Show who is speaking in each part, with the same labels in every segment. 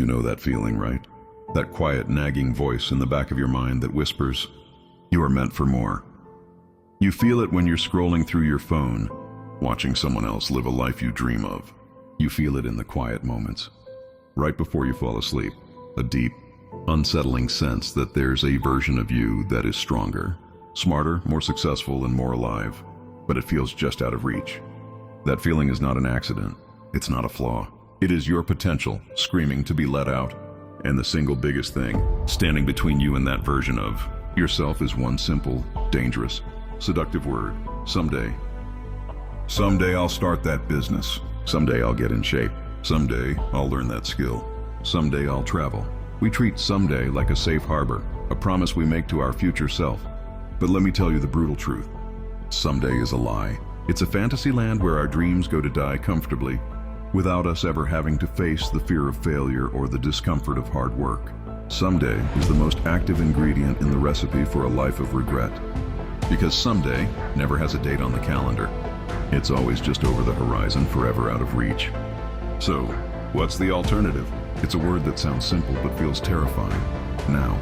Speaker 1: You know that feeling, right? That quiet, nagging voice in the back of your mind that whispers, "You are meant for more." You feel it when you're scrolling through your phone, watching someone else live a life you dream of. You feel it in the quiet moments, right before you fall asleep, a deep, unsettling sense that there's a version of you that is stronger, smarter, more successful, and more alive, but it feels just out of reach. That feeling is not an accident. It's not a flaw. It is your potential screaming to be let out. And the single biggest thing standing between you and that version of yourself is one simple, dangerous, seductive word: someday. Someday I'll start that business. Someday I'll get in shape. Someday I'll learn that skill. Someday I'll travel. We treat someday like a safe harbor, a promise we make to our future self. But let me tell you the brutal truth. Someday is a lie. It's a fantasy land where our dreams go to die comfortably, without us ever having to face the fear of failure or the discomfort of hard work. Someday is the most active ingredient in the recipe for a life of regret. Because someday never has a date on the calendar. It's always just over the horizon, forever out of reach. So, what's the alternative? It's a word that sounds simple but feels terrifying. Now.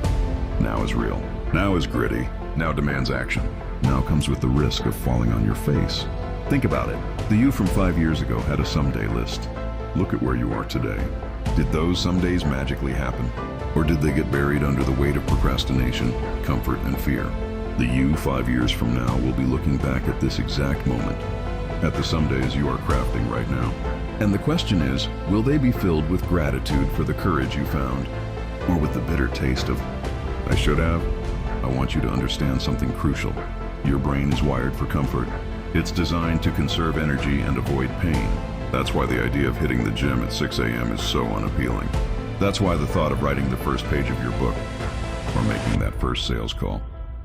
Speaker 1: Now is real. Now is gritty. Now demands action. Now comes with the risk of falling on your face. Think about it. The you from 5 years ago had a someday list. Look at where you are today. Did those somedays magically happen? Or did they get buried under the weight of procrastination, comfort, and fear? The you 5 years from now will be looking back at this exact moment, at the somedays you are crafting right now. And the question is, will they be filled with gratitude for the courage you found? Or with the bitter taste of, "I should have"? I want you to understand something crucial. Your brain is wired for comfort. It's designed to conserve energy and avoid pain. That's why the idea of hitting the gym at 6 a.m. is so unappealing. That's why the thought of writing the first page of your book, or making that first sales call,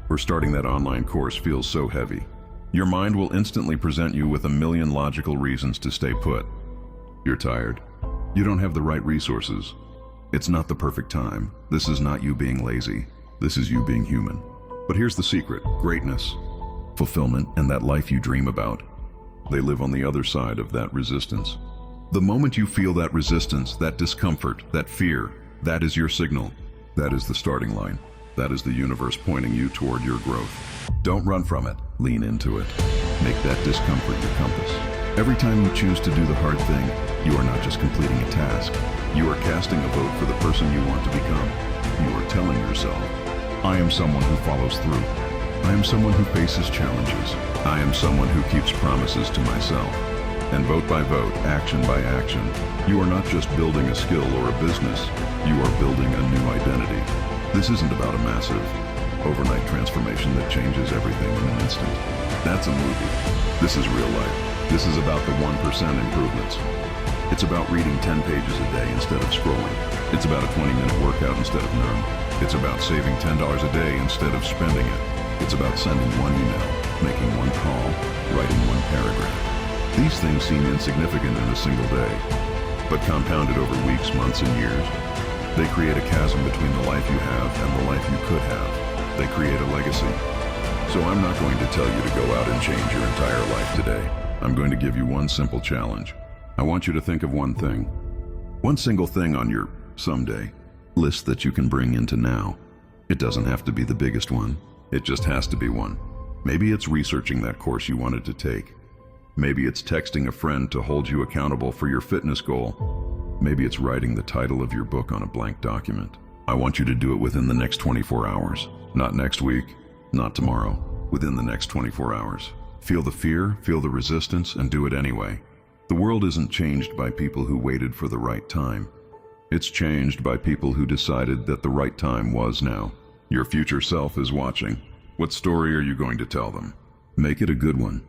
Speaker 1: or starting that online course feels so heavy. Your mind will instantly present you with a million logical reasons to stay put. You're tired. You don't have the right resources. It's not the perfect time. This is not you being lazy. This is you being human. But here's the secret: greatness, fulfillment, and that life you dream about. They live on the other side of that resistance. The moment you feel that resistance, that discomfort, that fear, that is your signal. That is the starting line. That is the universe pointing you toward your growth. Don't run from it. Lean into it. Make that discomfort your compass. Every time you choose to do the hard thing, you are not just completing a task. You are casting a vote for the person you want to become. You are telling yourself, "I am someone who follows through. I am someone who faces challenges. I am someone who keeps promises to myself." And vote by vote, action by action, you are not just building a skill or a business. You are building a new identity. This isn't about a massive, overnight transformation that changes everything in an instant. That's a movie. This is real life. This is about the 1% improvements. It's about reading 10 pages a day instead of scrolling. It's about a 20-minute workout instead of none. It's about saving $10 a day instead of spending it. It's about sending one email, making one call, writing one paragraph. These things seem insignificant in a single day, but compounded over weeks, months, and years, they create a chasm between the life you have and the life you could have. They create a legacy. So I'm not going to tell you to go out and change your entire life today. I'm going to give you one simple challenge. I want you to think of one thing. One single thing on your someday list that you can bring into now. It doesn't have to be the biggest one. It just has to be one. Maybe it's researching that course you wanted to take. Maybe it's texting a friend to hold you accountable for your fitness goal. Maybe it's writing the title of your book on a blank document. I want you to do it within the next 24 hours. Not next week, not tomorrow. Within the next 24 hours. Feel the fear, feel the resistance, and do it anyway. The world isn't changed by people who waited for the right time. It's changed by people who decided that the right time was now. Your future self is watching. What story are you going to tell them? Make it a good one.